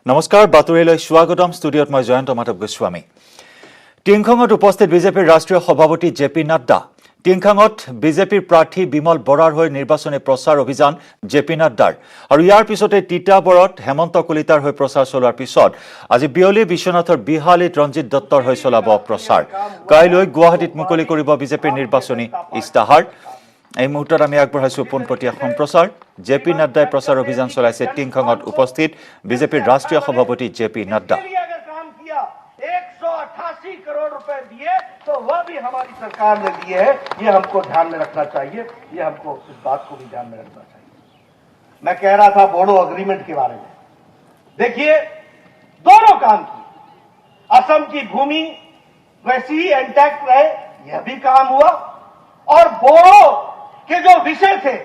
নমস্কাৰ বাতৰিলৈ স্বাগতম ষ্টুডিঅ'ত মই জয়ন্ত মাধৱ গোস্বামী টিংখঙত উপস্থিত বিজেপিৰ ৰাষ্ট্ৰীয় সভাপতি জেপি নাড্ডা টিংখঙত বিজেপিৰ প্ৰাৰ্থী বিমল বৰাৰ হৈ নিৰ্বাচনী প্ৰচাৰ অভিযান জেপি নাড্ডাৰ আৰু ইয়াৰ পিছতে তিতাবৰত হেমন্ত কলিতাৰ হৈ প্ৰচাৰ চলোৱাৰ পিছত আজি বিয়লি বিশ্বনাথৰ বিহালীত ৰঞ্জিত দত্তৰ হৈ চলাব প্ৰচাৰ কাইলৈ গুৱাহাটীত মুকলি কৰিব বিজেপিৰ নিৰ্বাচনী ইস্তাহাৰ এই মুহূৰ্তত আমি আগবঢ়াইছো পোনপটীয়া সম্প্ৰচাৰ জেপি নাড্ডাই প্ৰচাৰ অভিযান চলাইছে টিংখঙত উপস্থিত বিজেপিৰ ৰাষ্ট্ৰীয় সভাপতি জেপি নাড্ডা 188 करोड़ रुपए दिए तो वह भी हमारी सरकार ने दिए है। ये हमको ध्यान में रखना चाहिए, ये हमको इस बात को भी ध्यान में रखना चाहिए। मैं कह रहा था बोडो अग्रीमेंट के बारे में, देखिए दोनों काम किए। असम की भूमि वैसी ही इंटैक्ट रहे, यह भी काम हुआ, और बोडो के जो विषय थे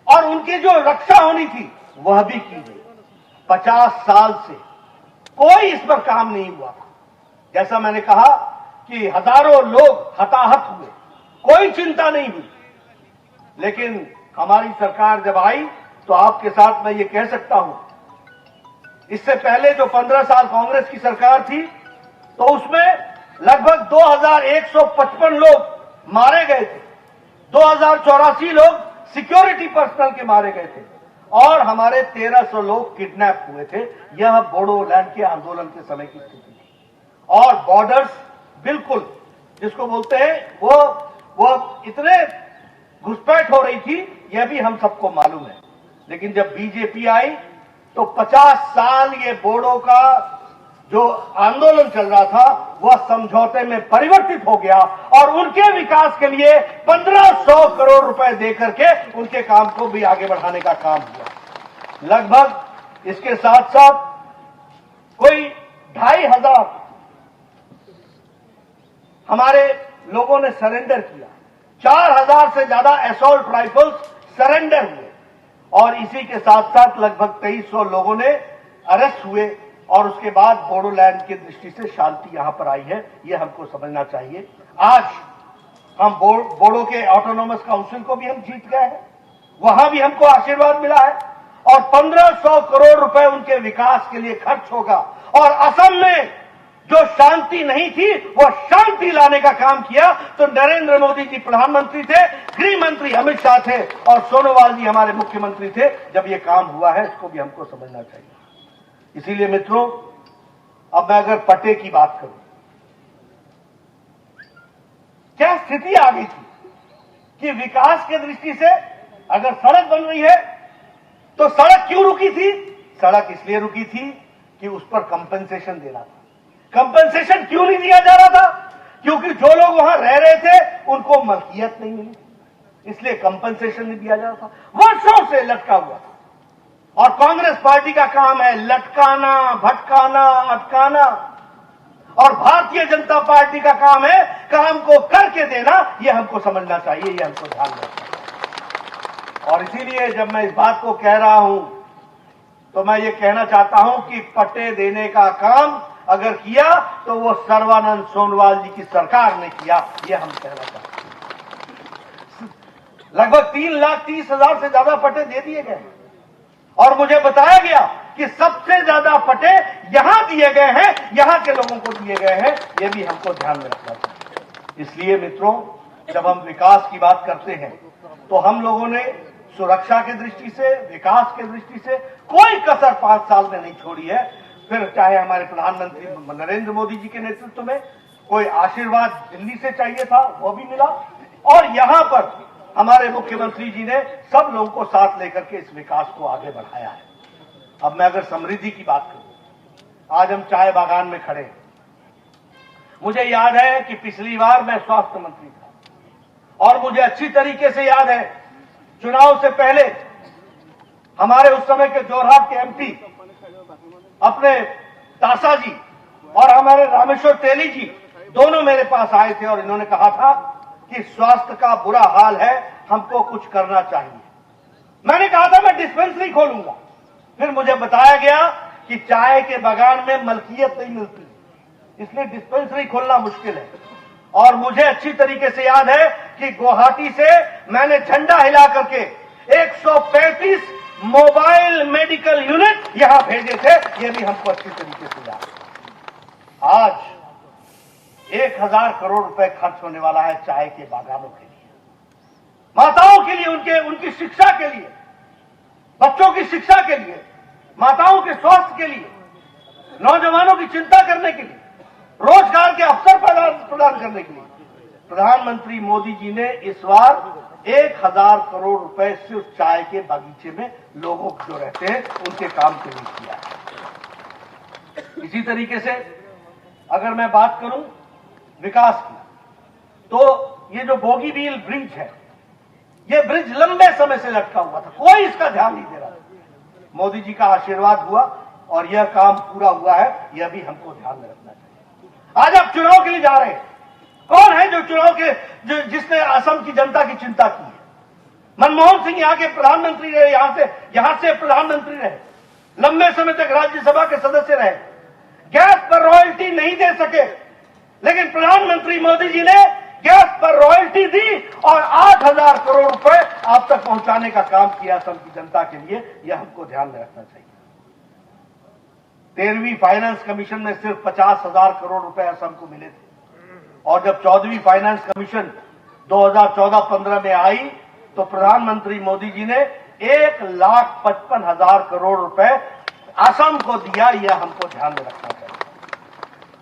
और उनकी जो रक्षा होनी थी वह भी की गई। 50 साल से कोई इस पर काम नहीं हुआ। जैसा मैंने कहा कि हजारों लोग हताहत हुए, कोई चिंता नहीं हुई, लेकिन हमारी सरकार जब आई तो आपके साथ मैं ये कह सकता हूं, इससे पहले जो 15 साल कांग्रेस की सरकार थी तो उसमें लगभग 2155 लोग मारे गए थे, 2084 लोग सिक्योरिटी पर्सनल के मारे गए थे और हमारे 1300 लोग किडनैप हुए थे। यह बोडोलैंड के आंदोलन के समय की स्थिति थी। और बॉर्डर्स बिल्कुल जिसको बोलते हैं वो इतने घुसपैठ हो रही थी, यह भी हम सबको मालूम है। लेकिन जब बीजेपी आई तो 50 साल ये बोडो का जो आंदोलन चल रहा था वह समझौते में परिवर्तित हो गया और उनके विकास के लिए 1500 करोड़ रुपए देकर के उनके काम को भी आगे बढ़ाने का काम हुआ। लगभग इसके साथ साथ कोई 2500 हमारे लोगों ने सरेंडर किया, 4000 से ज्यादा असॉल्ट राइफल्स सरेंडर हुए और इसी के साथ साथ लगभग 2300 लोगों ने अरेस्ट हुए और उसके बाद बोडोलैंड की दृष्टि से शांति यहां पर आई है, यह हमको समझना चाहिए। आज हम बोडो के ऑटोनोमस काउंसिल को भी हम जीत गए हैं, वहां भी हमको आशीर्वाद मिला है और 1500 करोड़ रुपए उनके विकास के लिए खर्च होगा और असम में जो शांति नहीं थी वो शांति लाने का काम किया। तो नरेंद्र मोदी जी प्रधानमंत्री थे, गृह मंत्री अमित शाह थे और सोनोवाल जी हमारे मुख्यमंत्री थे जब ये काम हुआ है, इसको भी हमको समझना चाहिए। इसीलिए मित्रों, अब मैं अगर पट्टे की बात करूं, क्या स्थिति आ गई थी कि विकास के दृष्टि से अगर सड़क बन रही है तो सड़क क्यों रुकी थी? सड़क इसलिए रुकी थी कि उस पर कंपनसेशन देना था। कंपनसेशन क्यों नहीं दिया जा रहा था? क्योंकि जो लोग वहां रह रहे थे उनको मलकियत नहीं मिली, इसलिए कंपनसेशन नहीं दिया जा रहा था। वर्षों से लटका हुआ था और कांग्रेस पार्टी का काम है लटकाना, भटकाना, अटकाना, और भारतीय जनता पार्टी का काम है काम को करके देना। यह हमको समझना चाहिए, यह हमको ध्यान रखना चाहिए। और इसीलिए जब मैं इस बात को कह रहा हूं तो मैं ये कहना चाहता हूं कि पट्टे देने का काम अगर किया तो वो सर्बानंद सोनोवाल जी की सरकार ने किया, यह हम कहना चाहते हैं। लगभग 3,30,000 से ज्यादा पट्टे दे दिए गए और मुझे बताया गया कि सबसे ज्यादा पट्टे यहां दिए गए हैं, यहां के लोगों को दिए गए हैं, यह भी हमको ध्यान में रखना चाहिए। इसलिए मित्रों, जब हम विकास की बात करते हैं तो हम लोगों ने सुरक्षा की दृष्टि से, विकास की दृष्टि से कोई कसर 5 साल में नहीं छोड़ी है। फिर चाहे हमारे प्रधानमंत्री नरेंद्र मोदी जी के नेतृत्व में कोई आशीर्वाद दिल्ली से चाहिए था, वो भी मिला और यहां पर हमारे मुख्यमंत्री जी ने सब लोगों को साथ लेकर के इस विकास को आगे बढ़ाया है। अब मैं अगर समृद्धि की बात करूं, आज हम चाय बागान में खड़े हैं। मुझे याद है कि पिछली बार मैं स्वास्थ्य मंत्री था और मुझे अच्छी तरीके से याद है चुनाव से पहले हमारे उस समय के जोरहाट के एमपी अपने तासा जी और हमारे रामेश्वर तेली जी दोनों मेरे पास आए थे और इन्होंने कहा था कि स्वास्थ्य का बुरा हाल है, हमको कुछ करना चाहिए। मैंने कहा था मैं डिस्पेंसरी खोलूंगा। फिर मुझे बताया गया कि चाय के बागान में मलकियत नहीं मिलती, इसलिए डिस्पेंसरी खोलना मुश्किल है। और मुझे अच्छी तरीके से याद है कि गुवाहाटी से मैंने झंडा हिला करके 135 मोबाइल मेडिकल यूनिट यहां भेजे थे, यह भी हमको अच्छी तरीके से याद है। आज 1000 करोड़ रुपए खर्च होने वाला है चाय के बागानों के लिए, माताओं के लिए, उनकी शिक्षा के लिए, बच्चों की शिक्षा के लिए, माताओं के स्वास्थ्य के लिए, नौजवानों की चिंता करने के लिए, रोजगार के अवसर प्रदान करने के लिए प्रधानमंत्री मोदी जी ने इस बार 1000 करोड़ रुपए सिर्फ चाय के बागीचे में लोगों जो रहते हैं उनके काम के लिए किया है। इसी तरीके से अगर मैं बात करूं विकास की, तो ये जो बोगीबील ब्रिज है, ये ब्रिज लंबे समय से लटका हुआ था, कोई इसका ध्यान नहीं दे रहा था। मोदी जी का आशीर्वाद हुआ और यह काम पूरा हुआ है, यह भी हमको ध्यान में रखना चाहिए। आज आप चुनाव के लिए जा रहे हैं, कौन है जो चुनाव के जिसने असम की जनता की चिंता की है? मनमोहन सिंह यहाँ के प्रधानमंत्री रहे, यहां से प्रधानमंत्री रहे, लंबे समय तक राज्यसभा के सदस्य रहे, गैस पर रॉयल्टी नहीं दे सके, लेकिन प्रधानमंत्री मोदी जी ने गैस पर रॉयल्टी दी और 8000 करोड़ रुपए आप तक पहुंचाने का काम किया असम की जनता के लिए। यह हमको ध्यान में रखना चाहिए। 13वीं फाइनेंस कमीशन में सिर्फ 50,000 करोड़ रुपए असम को मिले थे, और जब 14वीं फाइनेंस कमीशन 2014-15 में आई तो प्रधानमंत्री मोदी जी ने 1,55,000 करोड़ रुपए असम को दिया। यह हमको ध्यान में रखना चाहिए।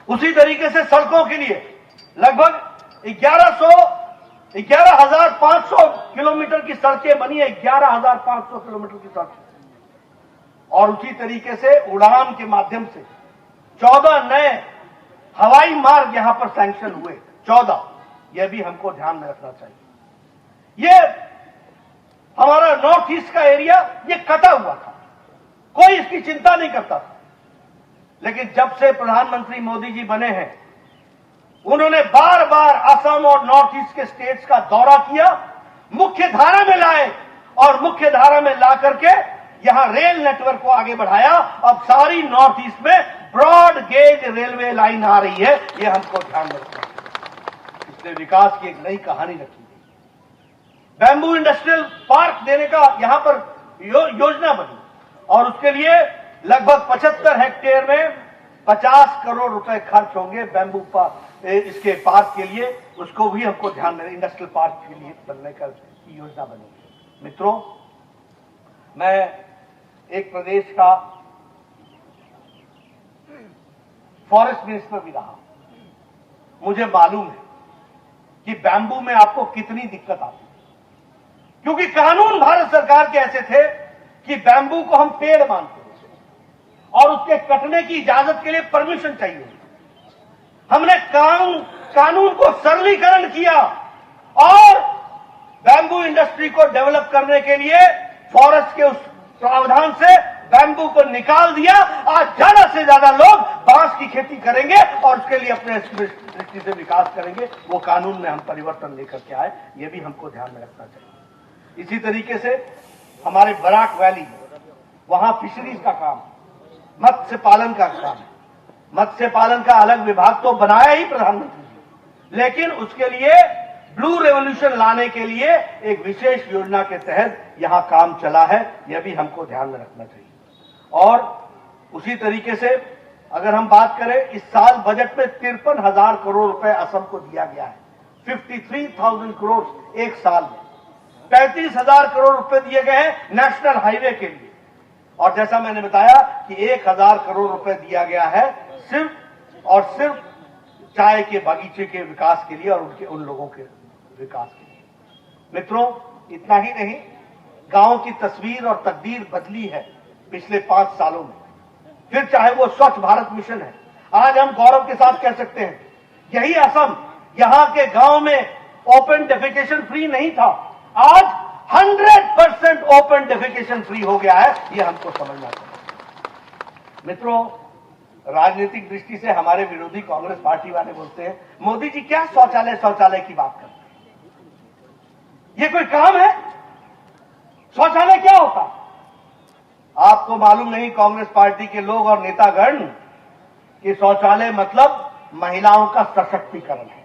उसी तरीके से सड़कों के लिए लगभग 11,500 किलोमीटर की सड़कें बनी है, 11,500 किलोमीटर की सड़कें। और उसी तरीके से उड़ान के माध्यम से 14 नए हवाई मार्ग यहां पर सैंक्शन हुए, 14। यह भी हमको ध्यान में रखना चाहिए। ये हमारा नॉर्थ ईस्ट का एरिया ये कटा हुआ था, कोई इसकी चिंता नहीं करता था, लेकिन जब से प्रधानमंत्री मोदी जी बने हैं उन्होंने बार बार असम और नॉर्थ ईस्ट के स्टेट्स का दौरा किया, मुख्य धारा में लाए और मुख्य धारा में ला करके यहां रेल नेटवर्क को आगे बढ़ाया। अब सारी नॉर्थ ईस्ट में ब्रॉड गेज रेलवे लाइन आ रही है, यह हमको ध्यान में रखना है। इसलिए विकास की एक नई कहानी रखी गई। बैम्बू इंडस्ट्रियल पार्क देने का यहां पर योजना बनी और उसके लिए लगभग 75 हेक्टेयर में 50 करोड़ रुपए खर्च होंगे बैम्बू पार्क, इसके पार्क के लिए। उसको भी हमको ध्यान में, इंडस्ट्रियल पार्क के लिए बनने का योजना बनी। मित्रों, मैं एक प्रदेश का फॉरेस्ट मिनिस्टर भी रहा, मुझे मालूम है कि बैम्बू में आपको कितनी दिक्कत आती है, क्योंकि कानून भारत सरकार के ऐसे थे कि बैम्बू को हम पेड़ मानते हैं और उसके कटने की इजाजत के लिए परमिशन चाहिए। हमने कानून को सरलीकरण किया और बैम्बू इंडस्ट्री को डेवलप करने के लिए फॉरेस्ट के उस प्रावधान से बैम्बू को निकाल दिया। आज ज्यादा से ज्यादा लोग बांस की खेती करेंगे और उसके लिए अपने दृष्टि से विकास करेंगे। वो कानून में हम परिवर्तन लेकर के आए, ये भी हमको ध्यान में रखना चाहिए। इसी तरीके से हमारे बराक वैली, वहां फिशरीज का काम, मत्स्य पालन का काम है। मत्स्य पालन का अलग विभाग तो बनाया ही प्रधानमंत्री जी, लेकिन उसके लिए ब्लू रेवोल्यूशन लाने के लिए एक विशेष योजना के तहत यहां काम चला है, यह भी हमको ध्यान में रखना चाहिए। और उसी तरीके से अगर हम बात करें, इस साल बजट में 53,000 करोड़ रुपए असम को दिया गया है, 53,000 करोड़ एक साल में। 35,000 करोड़ रुपए दिए गए हैं नेशनल हाईवे के लिए, और जैसा मैंने बताया कि 1,000 करोड़ रुपए दिया गया है सिर्फ और सिर्फ चाय के बागीचे के विकास के लिए और उन लोगों के विकास के लिए। मित्रों, इतना ही नहीं, गांव की तस्वीर और तकदीर बदली है पिछले 5 सालों में। फिर चाहे वो स्वच्छ भारत मिशन है, आज हम गौरव के साथ कह सकते हैं यही असम, यहां के गांव में ओपन डेफिकेशन फ्री नहीं था, आज 100% ओपन डेफिकेशन फ्री हो गया है। यह हमको समझना चाहिए। मित्रों, राजनीतिक दृष्टि से हमारे विरोधी कांग्रेस पार्टी वाले बोलते हैं मोदी जी क्या शौचालय की बात करते हैं, ये कोई काम है? शौचालय क्या होता? आपको मालूम नहीं कांग्रेस पार्टी के लोग और नेतागण कि शौचालय मतलब महिलाओं का सशक्तिकरण है।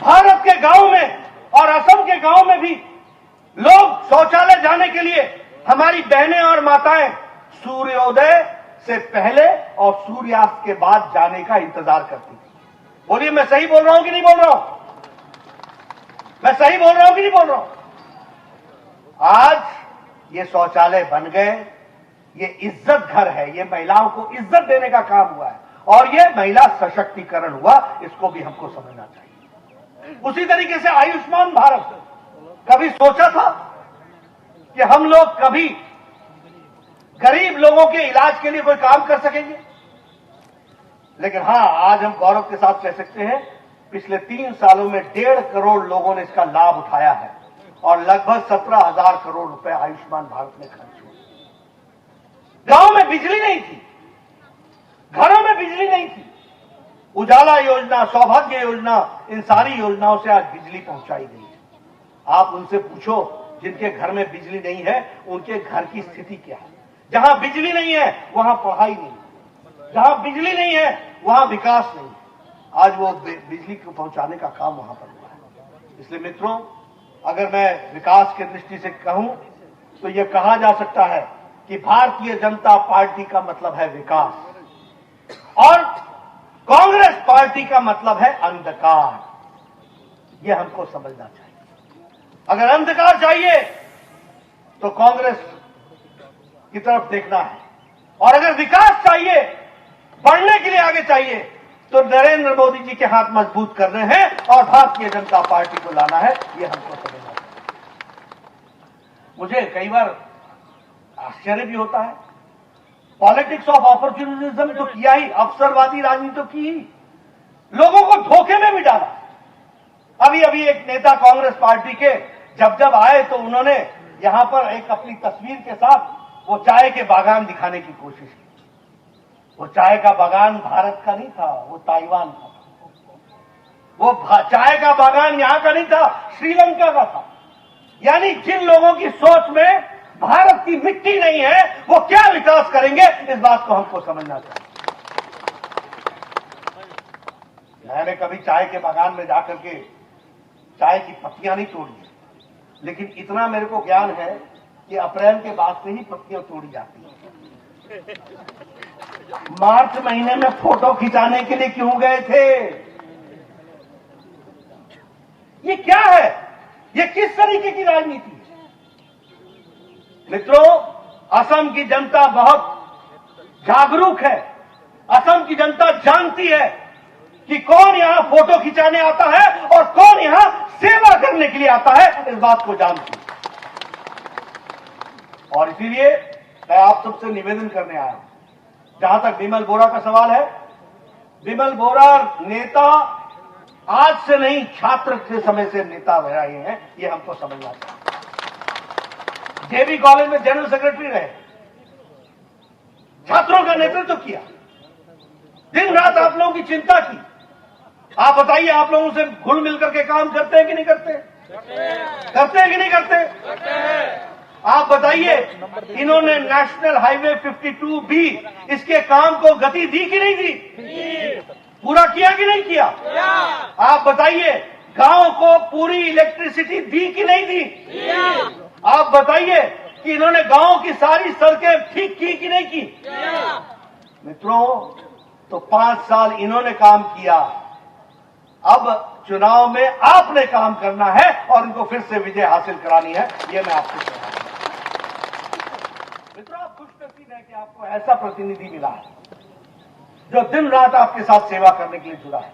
भारत के गांव में और असम के गांव में भी लोग शौचालय जाने के लिए हमारी बहनें और माताएं सूर्योदय से पहले और सूर्यास्त के बाद जाने का इंतजार करती थी। बोलिए, मैं सही बोल रहा हूं कि नहीं बोल रहा हूं? मैं सही बोल रहा हूं कि नहीं बोल रहा हूं? आज ये शौचालय बन गए, ये इज्जत घर है, ये महिलाओं को इज्जत देने का काम हुआ है और ये महिला सशक्तिकरण हुआ, इसको भी हमको समझना चाहिए। उसी तरीके से आयुष्मान भारत, कभी सोचा था कि हम लोग कभी गरीब लोगों के इलाज के लिए कोई काम कर सकेंगे? लेकिन हां, आज हम गौरव के साथ कह सकते हैं, पिछले 3 सालों में 1.5 करोड़ लोगों ने इसका लाभ उठाया है और लगभग 17,000 करोड़ रुपए आयुष्मान भारत में खर्च हुए। गांव में बिजली नहीं थी, घरों में बिजली नहीं थी, उजाला योजना, सौभाग्य योजना, इन सारी योजनाओं से आज बिजली पहुंचाई गई है। आप उनसे पूछो जिनके घर में बिजली नहीं है, उनके घर की स्थिति क्या है। जहां बिजली नहीं है वहां पढ़ाई नहीं, जहां बिजली नहीं है वहां विकास नहीं। आज वो बिजली को पहुंचाने का काम वहां पर हुआ है। इसलिए मित्रों, अगर मैं विकास की दृष्टि से कहूं तो यह कहा जा सकता है कि भारतीय जनता पार्टी का मतलब है विकास और कांग्रेस पार्टी का मतलब है अंधकार। यह हमको समझना चाहिए। अगर अंधकार चाहिए तो कांग्रेस की तरफ देखना है और अगर विकास चाहिए, बढ़ने के लिए आगे चाहिए, तो नरेंद्र मोदी जी के हाथ मजबूत करने हैं और भारतीय जनता पार्टी को लाना है। यह हमको समझना चाहिए। मुझे कई बार आश्चर्य भी होता है। पॉलिटिक्स ऑफ अपॉर्चुनिज्म तो किया ही, अवसरवादी राजनीति तो की ही, लोगों को धोखे में भी डाला। अभी अभी एक नेता कांग्रेस पार्टी के जब आए तो उन्होंने यहां पर एक अपनी तस्वीर के साथ वो चाय के बागान दिखाने की कोशिश की। वो चाय का बागान भारत का नहीं था, वो ताइवान का था। वो चाय का बागान यहां का नहीं था, श्रीलंका का था। यानी जिन लोगों की सोच में भारत की मिट्टी नहीं है, वो क्या विकास करेंगे, इस बात को हमको समझना चाहिए। मैंने कभी चाय के बागान में जाकर के चाय की पत्तियां नहीं तोड़ी, लेकिन इतना मेरे को ज्ञान है कि अप्रैल के बाद से ही पत्तियां तोड़ी जाती हैं। मार्च महीने में फोटो खिंचाने के लिए क्यों गए थे? ये क्या है? ये किस तरीके की राजनीति है? मित्रों, असम की जनता बहुत जागरूक है। असम की जनता जानती है कि कौन यहां फोटो खिंचाने आता है और कौन यहां सेवा करने के लिए आता है, इस बात को जानती है। और इसीलिए मैं आप सबसे निवेदन करने आया हूं। जहां तक विमल बोरा का सवाल है, विमल बोरा नेता आज से नहीं, छात्र के समय से नेता रहे हैं, ये हमको समझना चाहिए। जेबी कॉलेज में जनरल सेक्रेटरी रहे, छात्रों का नेतृत्व किया, दिन रात आप लोगों की चिंता की। आप बताइए, आप लोगों से घुल मिलकर के काम करते हैं कि नहीं करते? करते हैं कि नहीं करते? आप बताइए, इन्होंने नेशनल हाईवे 52B इसके काम को गति दी कि नहीं दी? पूरा किया कि नहीं किया? आप बताइए, गांव को पूरी इलेक्ट्रिसिटी दी कि नहीं दी? आप बताइए कि इन्होंने गांव की सारी सड़कें ठीक की कि नहीं की? मित्रों, तो 5 साल इन्होंने काम किया। अब चुनाव में आपने काम करना है और इनको फिर से विजय हासिल करानी है। ये मैं आपसे कह रहा हूं। मित्रों, आप खुशनसीब हैं कि आपको ऐसा प्रतिनिधि मिला है जो दिन रात आपके साथ सेवा करने के लिए जुड़ा है,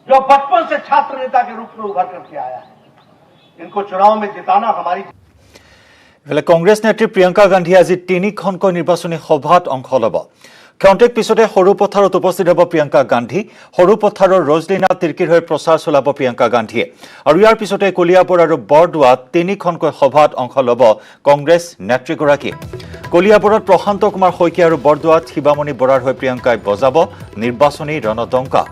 जो बचपन से छात्र नेता के रूप में उभर करके आया है। इनको चुनाव में जिताना हमारी। ইফালে কংগ্ৰেছ নেত্ৰী প্ৰিয়ংকা গান্ধীয়ে আজি 3খনকৈ নিৰ্বাচনী সভাত অংশ ল'ব। ক্ষন্তেক পিছতে সৰুপথাৰত উপস্থিত হ'ব প্ৰিয়ংকা গান্ধী। সৰুপথাৰৰ ৰজলিনা তিৰ্কিৰ হৈ প্ৰচাৰ চলাব প্ৰিয়ংকা গান্ধীয়ে আৰু ইয়াৰ পিছতে কলিয়াবৰ আৰু বৰদোৱাত 3খনকৈ সভাত অংশ ল'ব কংগ্ৰেছ নেত্ৰীগৰাকীয়ে। কলিয়াবৰত প্ৰশান্ত কুমাৰ শইকীয়া আৰু বৰদোৱাত শিৱামণি বৰাৰ হৈ প্ৰিয়ংকাই বজাব নিৰ্বাচনী ৰণদংকা।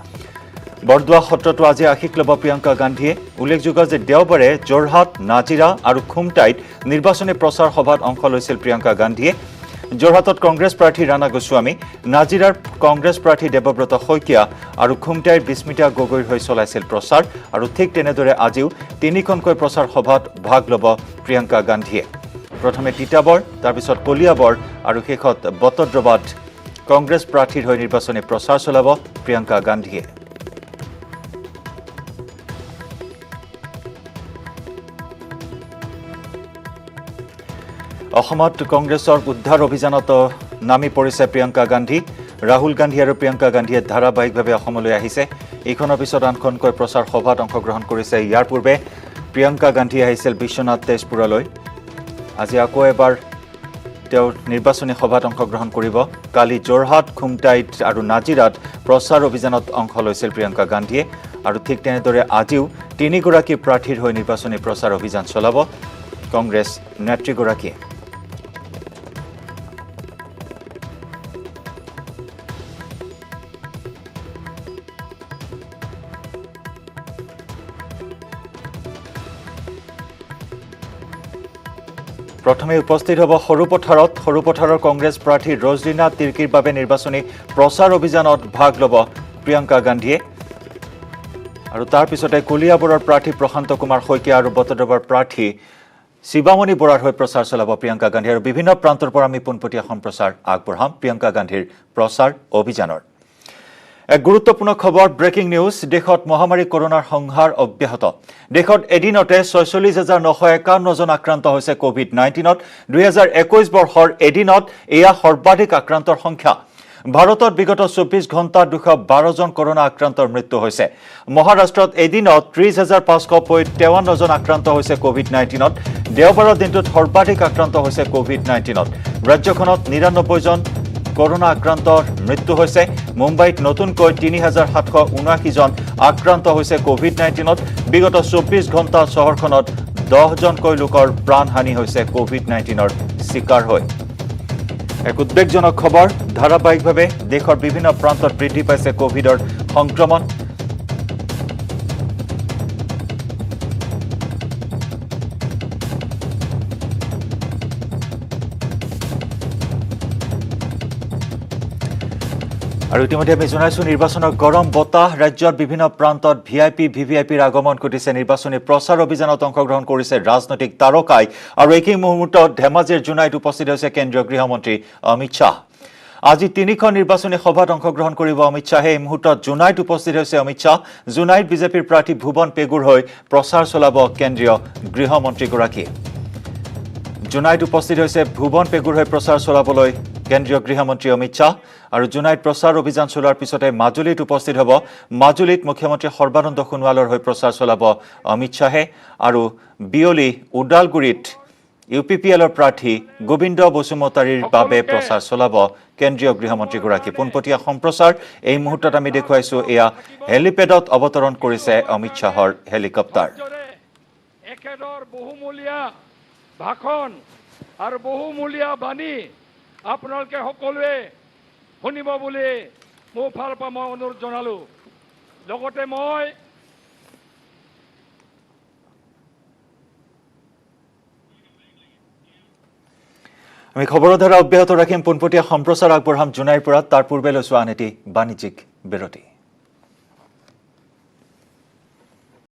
বৰদোৱা সত্ৰতো আজি আশীষ ল'ব প্ৰিয়ংকা গান্ধীয়ে। উল্লেখযোগ্য যে দেওবাৰে যোৰহাট, নাজিৰা আৰু খুমটাইত নিৰ্বাচনী প্ৰচাৰ সভাত অংশ লৈছিল প্ৰিয়ংকা গান্ধীয়ে। যোৰহাটত কংগ্ৰেছ প্ৰাৰ্থী ৰাণা গোস্বামী, নাজিৰাৰ কংগ্ৰেছ প্ৰাৰ্থী দেৱব্ৰত শইকীয়া আৰু খুমটাইৰ বিস্মিতা গগৈৰ হৈ চলাইছিল প্ৰচাৰ আৰু ঠিক তেনেদৰে আজিও তিনিখনকৈ প্ৰচাৰ সভাত ভাগ ল'ব প্ৰিয়ংকা গান্ধীয়ে। প্ৰথমে তিতাবৰ, তাৰপিছত কলিয়াবৰ আৰু শেষত বটদ্ৰৱাত কংগ্ৰেছ প্ৰাৰ্থীৰ হৈ নিৰ্বাচনী প্ৰচাৰ চলাব প্ৰিয়ংকা গান্ধীয়ে। অসমত কংগ্ৰেছৰ উদ্ধাৰ অভিযানত নামি পৰিছে প্ৰিয়ংকা গান্ধী। ৰাহুল গান্ধী আৰু প্ৰিয়ংকা গান্ধীয়ে ধাৰাবাহিকভাৱে অসমলৈ আহিছে। এইখনৰ পিছত আনখনকৈ প্ৰচাৰ সভাত অংশগ্ৰহণ কৰিছে। ইয়াৰ পূৰ্বে প্ৰিয়ংকা গান্ধী আহিছিল বিশ্বনাথ তেজপুৰলৈ। আজি আকৌ এবাৰ তেওঁ নিৰ্বাচনী সভাত অংশগ্ৰহণ কৰিব। কালি যোৰহাট, খুমটাইত আৰু নাজিৰাত প্ৰচাৰ অভিযানত অংশ লৈছিল প্ৰিয়ংকা গান্ধীয়ে আৰু ঠিক তেনেদৰে আজিও তিনিগৰাকী প্ৰাৰ্থীৰ হৈ নিৰ্বাচনী প্ৰচাৰ অভিযান চলাব কংগ্ৰেছ নেত্ৰীগৰাকীয়ে। প্ৰথমে উপস্থিত হ'ব সৰুপথাৰৰ কংগ্ৰেছ প্ৰাৰ্থী ৰজলিনা তিৰ্কীৰ বাবে নিৰ্বাচনী প্ৰচাৰ অভিযানত ভাগ ল'ব প্ৰিয়ংকা গান্ধীয়ে আৰু তাৰ পিছতে কলিয়াবৰৰ প্ৰাৰ্থী প্ৰশান্ত কুমাৰ শইকীয়া আৰু বটদ্ৰৱাৰ প্ৰাৰ্থী শিৱামণি বৰাৰ হৈ প্ৰচাৰ চলাব প্ৰিয়ংকা গান্ধী আৰু বিভিন্ন প্ৰান্তৰ পৰা আমি পোনপটীয়া সম্প্ৰচাৰ আগবঢ়াম প্ৰিয়ংকা গান্ধীৰ প্ৰচাৰ অভিযানৰ। এক গুৰুত্বপূৰ্ণ খবৰ, ব্ৰেকিং নিউজ। দেশত মহামাৰী কৰোনাৰ সংহাৰ অব্যাহত। দেশত এদিনতে ৪৬,৯৫১ জন আক্ৰান্ত হৈছে কোভিড-19। ২০২১ বৰ্ষৰ এদিনত এয়া সৰ্বাধিক আক্ৰান্তৰ সংখ্যা। ভাৰতত বিগত ২৪ ঘণ্টাত ২১২ জন কৰোনা আক্ৰান্তৰ মৃত্যু হৈছে। মহাৰাষ্ট্ৰত এদিনত ৩০,৫৫৩ জন আক্ৰান্ত হৈছে কোভিড-19। দেওবাৰৰ দিনটোত সৰ্বাধিক আক্ৰান্ত হৈছে কোভিড-19। ৰাজ্যখনত ৯৯ জন কৰোনা আক্ৰান্তৰ মৃত্যু হৈছে। মুম্বাইত নতুনকৈ ৩,৭৭৯ জন আক্ৰান্ত হৈছে কোভিড-19। বিগত ২৪ ঘণ্টাত চহৰখনত ১০ জনকৈ লোকৰ প্ৰাণহানি হৈছে কোভিড-19ৰ চিকাৰ হৈ। এক উদ্বেগজনক খবৰ, ধাৰাবাহিকভাৱে দেশৰ বিভিন্ন প্ৰান্তত বৃদ্ধি পাইছে কোভিডৰ সংক্ৰমণ। আৰু ইতিমধ্যে আমি জনাইছো নিৰ্বাচনৰ গৰম বতাহ। ৰাজ্যৰ বিভিন্ন প্ৰান্তত ভিভিআইপিৰ আগমন ঘটিছে। নিৰ্বাচনী প্ৰচাৰ অভিযানত অংশগ্ৰহণ কৰিছে ৰাজনৈতিক তাৰকাই আৰু একেই মুহূৰ্তত ধেমাজিৰ জোনাইত উপস্থিত হৈছে কেন্দ্ৰীয় গৃহমন্ত্ৰী অমিত শ্বাহ। আজি তিনিখন নিৰ্বাচনী সভাত অংশগ্ৰহণ কৰিব অমিত শ্বাহে। এই মুহূৰ্তত জোনাইত উপস্থিত হৈছে অমিত শ্বাহ। জোনাইত বিজেপিৰ প্ৰাৰ্থী ভুৱন পেগুৰ হৈ প্ৰচাৰ চলাব কেন্দ্ৰীয় গৃহমন্ত্ৰীগৰাকীয়ে। জোনাইত উপস্থিত হৈছে ভুৱন পেগুৰ হৈ প্ৰচাৰ চলাবলৈ কেন্দ্ৰীয় গৃহমন্ত্ৰী অমিত শ্বাহ আৰু জোনাইত প্ৰচাৰ অভিযান চলোৱাৰ পিছতে মাজুলীত উপস্থিত হ'ব। মাজুলীত মুখ্যমন্ত্ৰী সৰ্বানন্দ সোণোৱালৰ হৈ প্ৰচাৰ চলাব অমিত শ্বাহে আৰু বিয়লি ওদালগুৰিত UPPLৰ প্ৰাৰ্থী গোবিন্দ বসুমতাৰীৰ বাবে প্ৰচাৰ চলাব কেন্দ্ৰীয় গৃহমন্ত্ৰীগৰাকী। পোনপটীয়া সম্প্ৰচাৰ এই মুহূৰ্তত আমি দেখুৱাইছো। এয়া হেলিপেডত অৱতৰণ কৰিছে অমিত শ্বাহৰ হেলিকপ্টাৰ। একেদৰ বহুমূলীয়া ভাষণ আৰু বহুমূলীয়া বাণী আপোনালোকে সকলোৱে শুনিব বুলি মোৰ ফালৰ পৰা মই অনুৰোধ জনালো। লগতে মই আমি খবৰৰ ধাৰা অব্যাহত ৰাখিম। পোনপটীয়া সম্প্ৰচাৰ আগবঢ়াম জোনাইৰ পৰা। তাৰ পূৰ্বে লৈছো আন এটি বাণিজ্যিক বিৰতি।